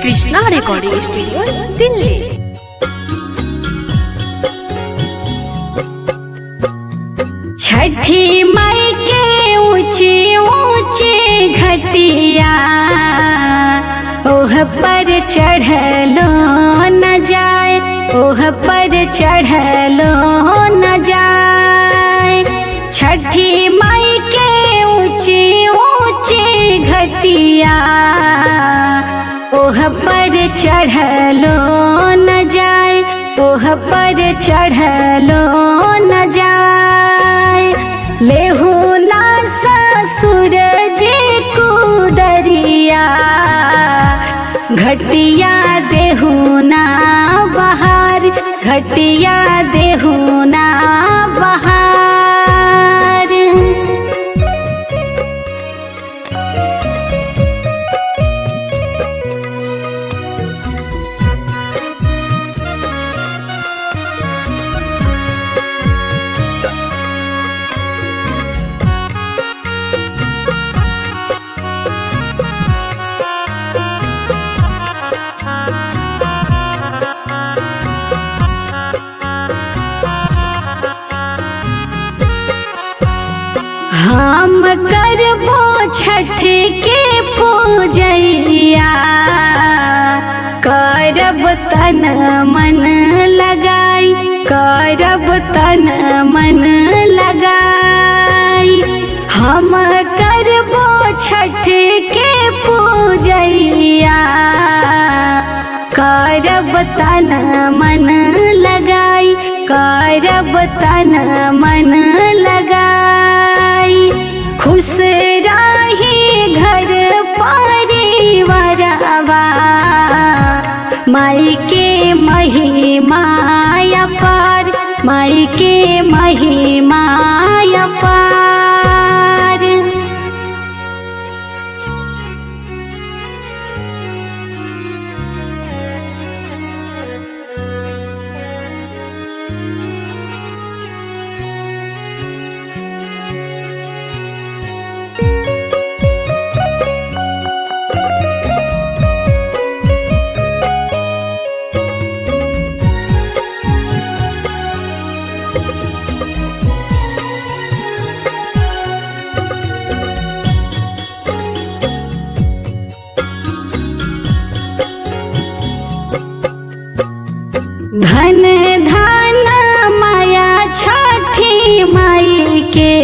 Krishna recording studio Delhi. Chhathi Mai के ऊंची ऊंची घटिया ओह पर चढ़लो न जाए, ओह पर चढ़लो न जाए। छठी माई के ऊंची ऊंची घटिया ओह पर चढ़लो न जाए, ओह पर चढ़लो न जाए। लेहू ना ससुर जी कुदरिया घटिया देहू ना बहार, घटिया देहू ना बहार। हम करबो छठ के पूजैया, करब तन मन लगाई, करब तन मन लगाई। हम करबो छठ के पूजैया, करब तन मन लगाई, करब तन मन लगाई। खुश रही घर परिवारवा, माई के महिमा अपार, माई के महिमा अपार। धन धन माया छठी माई के,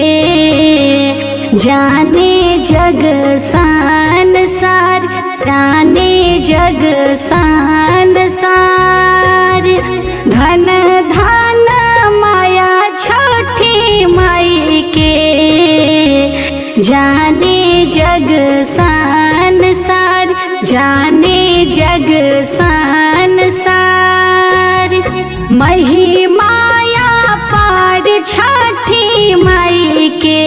जाने जग संसार, जाने जग संसार। धन धन माया छठी माई के, जाने जग संसार, जाने जग संसार। महिमाया पार छठी माई के,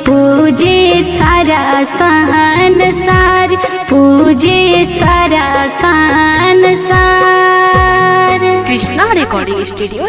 पूजे सारा संसार, पूजे सारा संसार। Krishna recording studio.